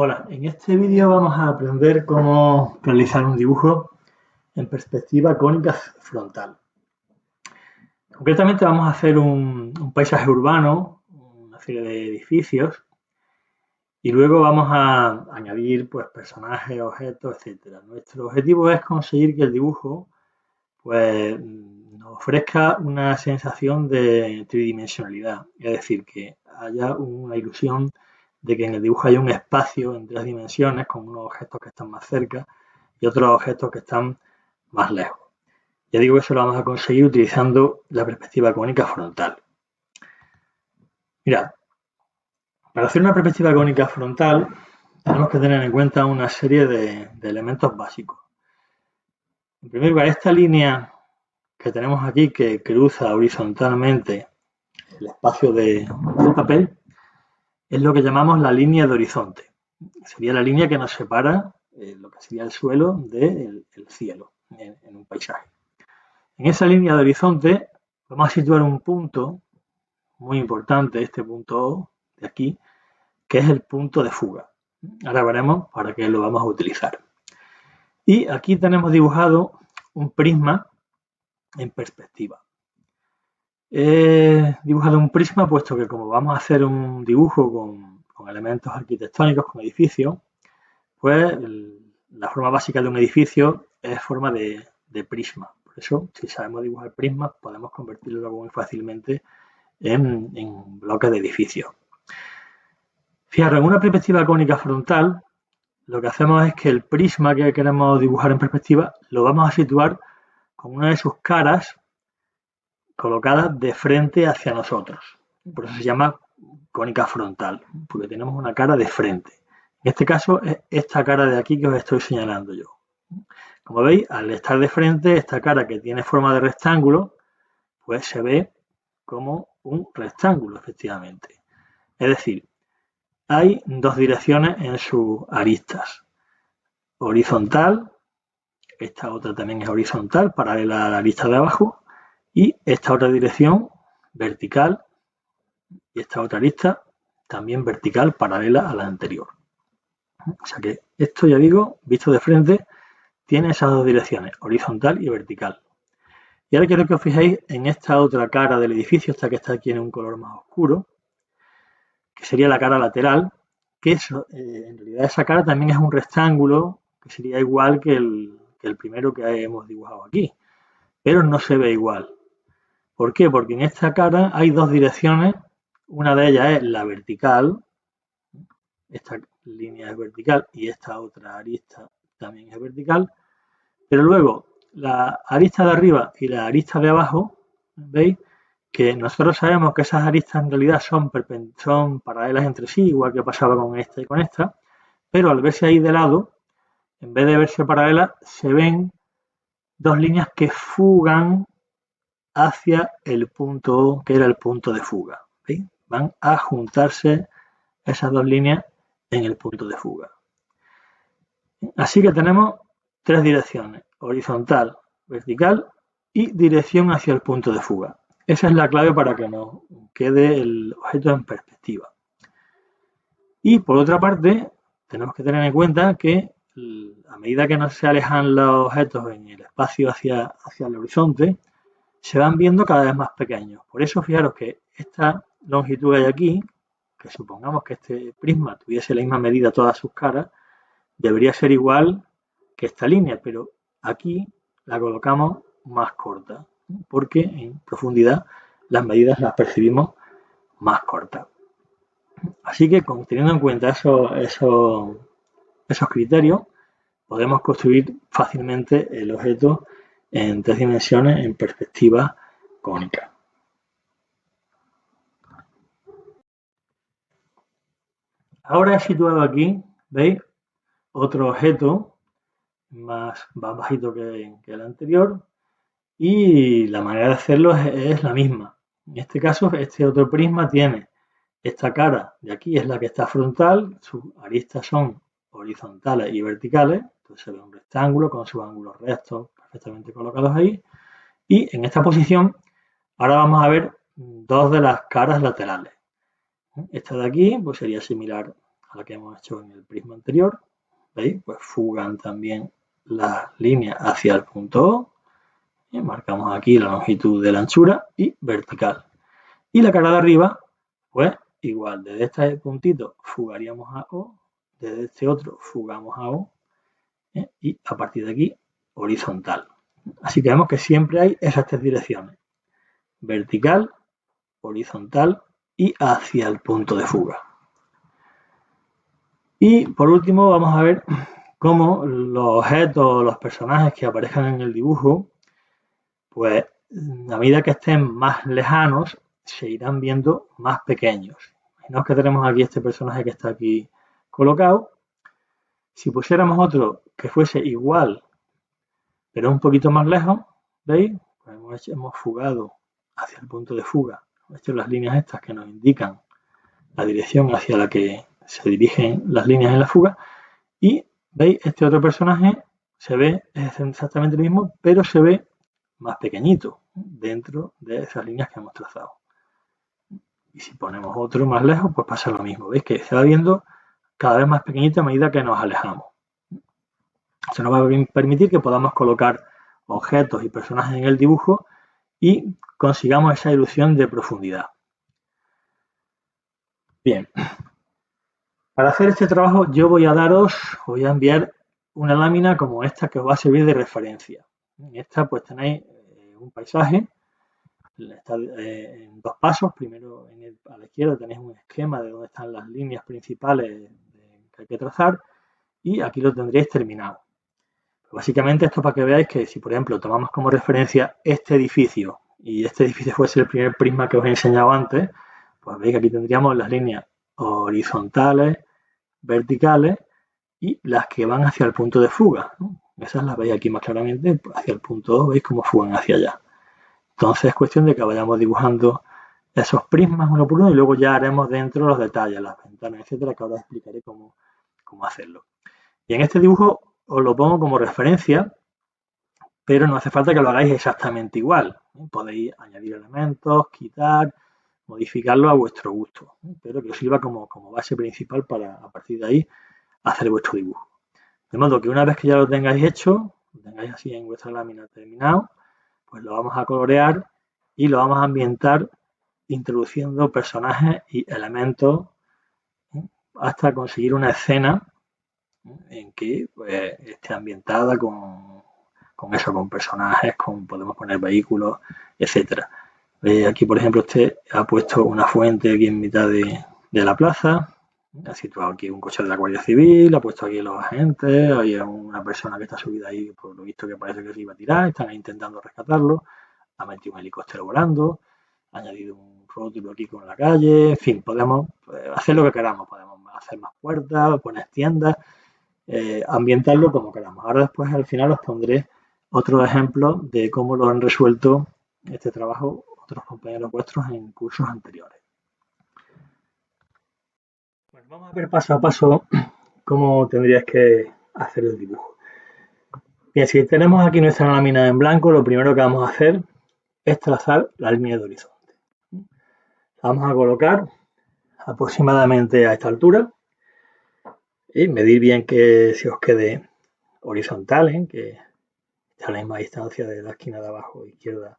Hola, en este vídeo vamos a aprender cómo realizar un dibujo en perspectiva cónica frontal. Concretamente vamos a hacer un paisaje urbano, una serie de edificios, y luego vamos a añadir pues, personajes, objetos, etc. Nuestro objetivo es conseguir que el dibujo pues, nos ofrezca una sensación de tridimensionalidad, es decir, que haya una ilusión de que en el dibujo hay un espacio en 3 dimensiones con unos objetos que están más cerca y otros objetos que están más lejos. Ya digo que eso lo vamos a conseguir utilizando la perspectiva cónica frontal. Mirad, para hacer una perspectiva cónica frontal tenemos que tener en cuenta una serie de elementos básicos. En primer lugar, esta línea que tenemos aquí que cruza horizontalmente el espacio del papel es lo que llamamos la línea de horizonte. Sería la línea que nos separa lo que sería el suelo del cielo en un paisaje. En esa línea de horizonte vamos a situar un punto muy importante, este punto O de aquí, que es el punto de fuga. Ahora veremos para qué lo vamos a utilizar. Y aquí tenemos dibujado un prisma en perspectiva. He dibujado un prisma puesto que como vamos a hacer un dibujo con elementos arquitectónicos, con edificios, pues la forma básica de un edificio es forma de prisma. Por eso, si sabemos dibujar prismas, podemos convertirlo luego muy fácilmente en bloques de edificios. Fijaros, en una perspectiva cónica frontal, lo que hacemos es que el prisma que queremos dibujar en perspectiva lo vamos a situar con una de sus caras colocadas de frente hacia nosotros. Por eso se llama cónica frontal, porque tenemos una cara de frente. En este caso es esta cara de aquí que os estoy señalando yo. Como veis, al estar de frente, esta cara que tiene forma de rectángulo, pues se ve como un rectángulo, efectivamente. Es decir, hay dos direcciones en sus aristas. Horizontal, esta otra también es horizontal, paralela a la arista de abajo, y esta otra dirección, vertical, y esta otra arista también vertical, paralela a la anterior. O sea que esto, ya digo, visto de frente, tiene esas dos direcciones, horizontal y vertical. Y ahora quiero que os fijéis en esta otra cara del edificio, esta que está aquí en un color más oscuro, que sería la cara lateral, que en realidad esa cara también es un rectángulo, que sería igual que el primero que hemos dibujado aquí, pero no se ve igual. ¿Por qué? Porque en esta cara hay dos direcciones, una de ellas es la vertical, esta línea es vertical y esta otra arista también es vertical, pero luego la arista de arriba y la arista de abajo, ¿veis? Que nosotros sabemos que esas aristas en realidad son paralelas entre sí, igual que pasaba con esta y con esta, pero al verse ahí de lado, en vez de verse paralelas, se ven dos líneas que fugan hacia el punto O, que era el punto de fuga. ¿Veis? Van a juntarse esas dos líneas en el punto de fuga. Así que tenemos tres direcciones, horizontal, vertical y dirección hacia el punto de fuga. Esa es la clave para que nos quede el objeto en perspectiva. Y por otra parte, tenemos que tener en cuenta que a medida que nos se alejan los objetos en el espacio hacia el horizonte, se van viendo cada vez más pequeños. Por eso, fijaros que esta longitud que hay aquí, que supongamos que este prisma tuviese la misma medida todas sus caras, debería ser igual que esta línea, pero aquí la colocamos más corta, porque en profundidad las medidas las percibimos más cortas. Así que teniendo en cuenta esos criterios, podemos construir fácilmente el objeto en 3 dimensiones en perspectiva cónica. Ahora he situado aquí, ¿veis? Otro objeto más bajito que el anterior y la manera de hacerlo es la misma. En este caso, este otro prisma tiene esta cara de aquí, es la que está frontal, sus aristas son horizontales y verticales, entonces se ve un rectángulo con sus ángulos rectos perfectamente colocados ahí. Y en esta posición, ahora vamos a ver dos de las caras laterales. Esta de aquí pues sería similar a la que hemos hecho en el prisma anterior. ¿Veis? Pues fugan también las líneas hacia el punto O. Y marcamos aquí la longitud de la anchura y vertical. Y la cara de arriba, pues igual, desde este puntito fugaríamos a O, desde este otro fugamos a O, y a partir de aquí horizontal. Así que vemos que siempre hay esas tres direcciones: vertical, horizontal y hacia el punto de fuga. Y por último vamos a ver cómo los objetos, los personajes que aparezcan en el dibujo, pues a medida que estén más lejanos, se irán viendo más pequeños. Imaginaos que tenemos aquí este personaje que está aquí colocado. Si pusiéramos otro que fuese igual, pero un poquito más lejos, ¿veis? Pues hemos fugado hacia el punto de fuga. Hemos hecho las líneas estas que nos indican la dirección hacia la que se dirigen las líneas en la fuga. Y, ¿veis? Este otro personaje se ve, es exactamente lo mismo, pero se ve más pequeñito dentro de esas líneas que hemos trazado. Y si ponemos otro más lejos, pues pasa lo mismo. ¿Veis? Que se va viendo cada vez más pequeñito a medida que nos alejamos. Eso nos va a permitir que podamos colocar objetos y personajes en el dibujo y consigamos esa ilusión de profundidad. Bien, para hacer este trabajo yo voy a enviar una lámina como esta que os va a servir de referencia. En esta pues tenéis un paisaje, está en dos pasos. Primero a la izquierda tenéis un esquema de dónde están las líneas principales que hay que trazar y aquí lo tendréis terminado. Básicamente esto para que veáis que si por ejemplo tomamos como referencia este edificio y este edificio fuese el primer prisma que os he enseñado antes, pues veis que aquí tendríamos las líneas horizontales, verticales y las que van hacia el punto de fuga, ¿no? Esas las veis aquí más claramente, hacia el punto O, veis cómo fugan hacia allá. Entonces es cuestión de que vayamos dibujando esos prismas uno por uno y luego ya haremos dentro los detalles, las ventanas, etcétera, que ahora os explicaré cómo hacerlo. Y en este dibujo os lo pongo como referencia, pero no hace falta que lo hagáis exactamente igual. Podéis añadir elementos, quitar, modificarlo a vuestro gusto, pero que os sirva como base principal para a partir de ahí hacer vuestro dibujo. De modo que una vez que ya lo tengáis hecho, lo tengáis así en vuestra lámina terminado, pues lo vamos a colorear y lo vamos a ambientar introduciendo personajes y elementos hasta conseguir una escena en que pues, esté ambientada con eso, con personajes, podemos poner vehículos, etcétera. Aquí, por ejemplo, este ha puesto una fuente aquí en mitad de la plaza, ha situado aquí un coche de la Guardia Civil, ha puesto aquí los agentes, hay una persona que está subida ahí, por lo visto que parece que se iba a tirar, están intentando rescatarlo, ha metido un helicóptero volando, ha añadido un rótulo aquí con la calle, en fin, podemos hacer lo que queramos, podemos hacer más puertas, poner tiendas, ambientarlo como queramos. Ahora después al final os pondré otro ejemplo de cómo lo han resuelto este trabajo otros compañeros vuestros en cursos anteriores. Bueno, vamos a ver paso a paso cómo tendrías que hacer el dibujo. Bien, si tenemos aquí nuestra lámina en blanco, lo primero que vamos a hacer es trazar la línea de horizonte. La vamos a colocar aproximadamente a esta altura y medir bien que se os quede horizontal, que esté a la misma distancia de la esquina de abajo izquierda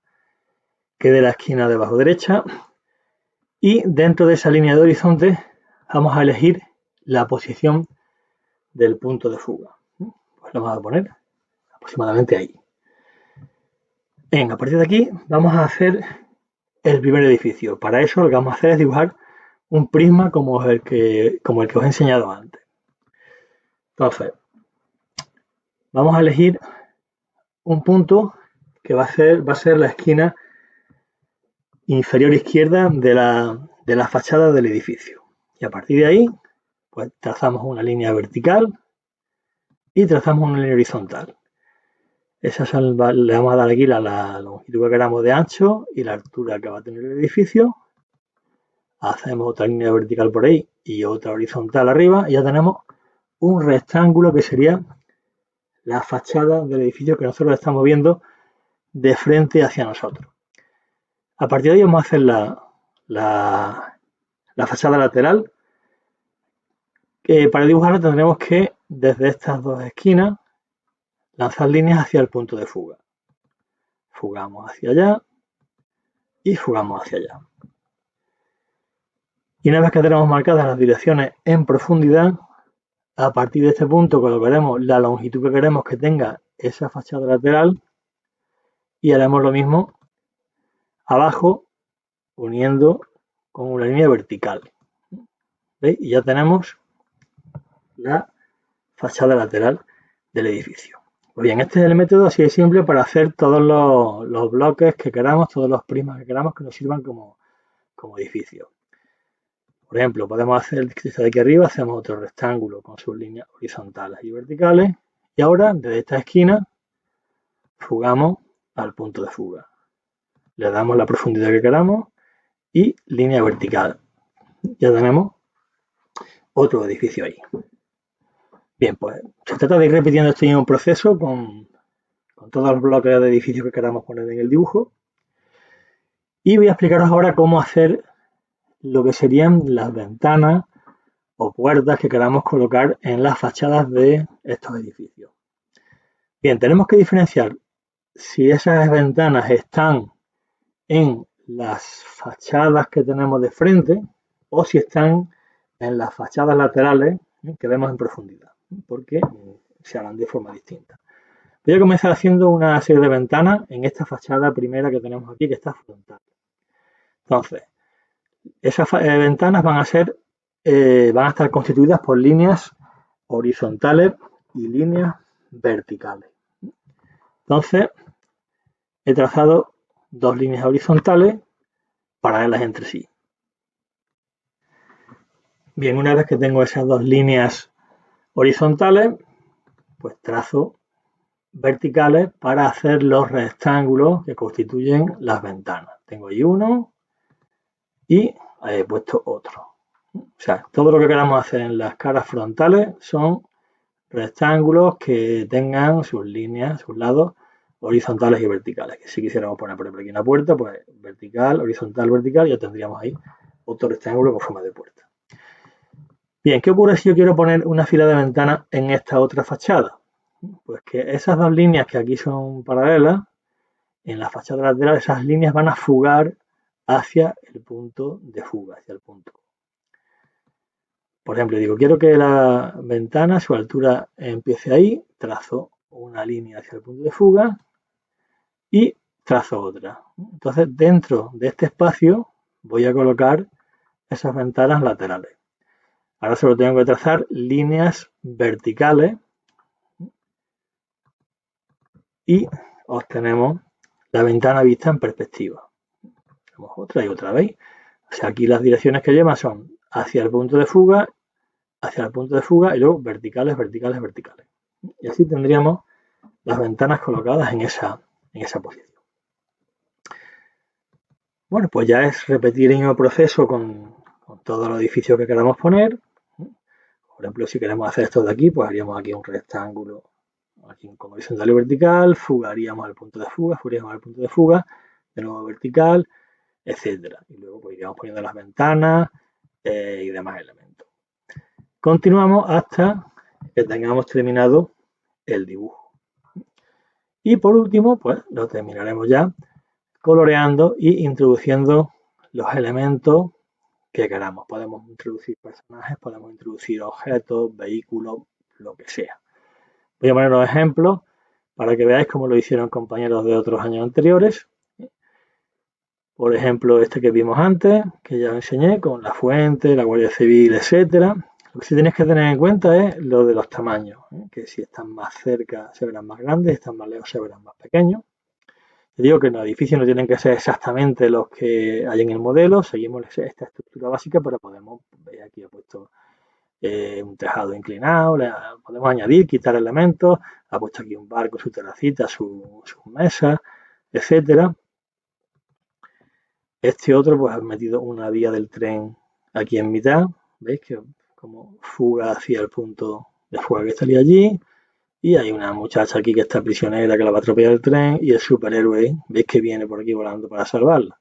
que de la esquina de abajo derecha. Y dentro de esa línea de horizonte vamos a elegir la posición del punto de fuga. Pues lo vamos a poner aproximadamente ahí. Bien, a partir de aquí vamos a hacer el primer edificio. Para eso lo que vamos a hacer es dibujar un prisma como el que os he enseñado antes. Entonces, vamos a elegir un punto que va a ser la esquina inferior izquierda de la fachada del edificio. Y a partir de ahí, pues trazamos una línea vertical y trazamos una línea horizontal. Esa le vamos a dar aquí la longitud que queramos de ancho y la altura que va a tener el edificio. Hacemos otra línea vertical por ahí y otra horizontal arriba y ya tenemos un rectángulo que sería la fachada del edificio que nosotros estamos viendo de frente hacia nosotros. A partir de ahí vamos a hacer la fachada lateral, Para dibujarlo tendremos que, desde estas dos esquinas, lanzar líneas hacia el punto de fuga. Fugamos hacia allá y fugamos hacia allá. Y una vez que tenemos marcadas las direcciones en profundidad, a partir de este punto colocaremos la longitud que queremos que tenga esa fachada lateral y haremos lo mismo abajo, uniendo con una línea vertical. ¿Veis? Y ya tenemos la fachada lateral del edificio. Pues bien, este es el método así de simple para hacer todos los bloques que queramos, todos los prismas que queramos que nos sirvan como edificio. Por ejemplo, podemos hacer desde aquí arriba, hacemos otro rectángulo con sus líneas horizontales y verticales. Y ahora, desde esta esquina, fugamos al punto de fuga. Le damos la profundidad que queramos y línea vertical. Ya tenemos otro edificio ahí. Bien, pues se trata de ir repitiendo este mismo proceso con todos los bloques de edificios que queramos poner en el dibujo. Y voy a explicaros ahora cómo hacer lo que serían las ventanas o puertas que queramos colocar en las fachadas de estos edificios. Bien, tenemos que diferenciar si esas ventanas están en las fachadas que tenemos de frente o si están en las fachadas laterales que vemos en profundidad, porque se harán de forma distinta. Voy a comenzar haciendo una serie de ventanas en esta fachada primera que tenemos aquí, que está frontal. Entonces, esas ventanas van a estar constituidas por líneas horizontales y líneas verticales. Entonces, he trazado dos líneas horizontales paralelas entre sí. Bien, una vez que tengo esas dos líneas horizontales, pues trazo verticales para hacer los rectángulos que constituyen las ventanas. Tengo ahí uno y he puesto otro. O sea, todo lo que queramos hacer en las caras frontales son rectángulos que tengan sus líneas, sus lados horizontales y verticales. Que si quisiéramos poner, por ejemplo, aquí una puerta, pues vertical, horizontal, vertical, ya tendríamos ahí otro rectángulo con forma de puerta. Bien, ¿qué ocurre si yo quiero poner una fila de ventanas en esta otra fachada? Pues que esas dos líneas que aquí son paralelas, en la fachada lateral, esas líneas van a fugar hacia el punto de fuga, hacia el punto. Por ejemplo, digo, quiero que la ventana, su altura empiece ahí, trazo una línea hacia el punto de fuga y trazo otra. Entonces, dentro de este espacio voy a colocar esas ventanas laterales. Ahora solo tengo que trazar líneas verticales y obtenemos la ventana vista en perspectiva. Tenemos otra y otra vez. O sea, aquí las direcciones que lleva son hacia el punto de fuga, y luego verticales, verticales, verticales. Y así tendríamos las ventanas colocadas en esa posición. Bueno, pues ya es repetir el mismo proceso con todos los edificios que queramos poner. Por ejemplo, si queremos hacer esto de aquí, pues haríamos aquí un rectángulo aquí con horizontal y vertical, fugaríamos al punto de fuga, fugaríamos al punto de fuga, de nuevo vertical, etcétera. Y luego pues iríamos poniendo las ventanas y demás elementos. Continuamos hasta que tengamos terminado el dibujo. Y por último, pues lo terminaremos ya coloreando y introduciendo los elementos que queramos. Podemos introducir personajes, podemos introducir objetos, vehículos, lo que sea. Voy a poner los ejemplos para que veáis cómo lo hicieron compañeros de otros años anteriores. Por ejemplo, este que vimos antes, que ya os enseñé, con la fuente, la Guardia Civil, etcétera. Lo que sí tenéis que tener en cuenta es lo de los tamaños, que si están más cerca se verán más grandes, si están más lejos se verán más pequeños. Te digo que en los edificios no tienen que ser exactamente los que hay en el modelo, seguimos esta estructura básica, pero podemos, veis aquí he puesto un tejado inclinado, podemos añadir, quitar elementos, ha puesto aquí un bar con su terracita, su mesa, etcétera. Este otro pues ha metido una vía del tren aquí en mitad, veis que como fuga hacia el punto de fuga que estaría allí, y hay una muchacha aquí que está prisionera que la va a atropellar el tren y el superhéroe, veis que viene por aquí volando para salvarla.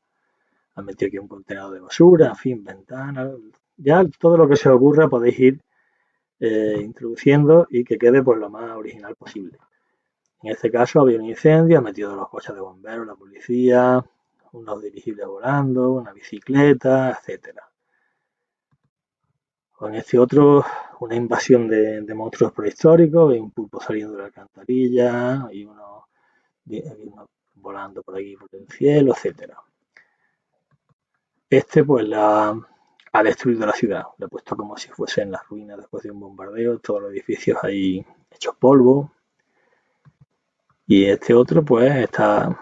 Han metido aquí un contenedor de basura, en fin, ventanas, ya todo lo que se os ocurra podéis ir introduciendo y que quede pues lo más original posible. En este caso había un incendio, ha metido los coches de bomberos, la policía, unos dirigibles volando, una bicicleta, etcétera. O en este otro, una invasión de monstruos prehistóricos, hay un pulpo saliendo de la alcantarilla, hay uno volando por aquí por el cielo, etcétera. Este pues ha destruido la ciudad, lo ha puesto como si fuesen las ruinas después de un bombardeo, todos los edificios ahí hechos polvo. Y este otro pues ha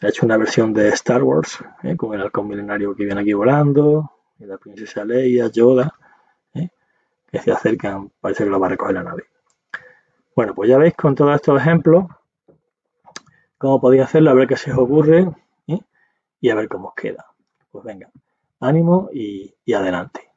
hecho una versión de Star Wars, con el halcón milenario que viene aquí volando, y la princesa Leia, Yoda, que se acercan, parece que lo va a recoger la nave. Bueno, pues ya veis con todos estos ejemplos cómo podéis hacerlo, a ver qué se os ocurre, y a ver cómo os queda. Pues venga, ánimo y adelante.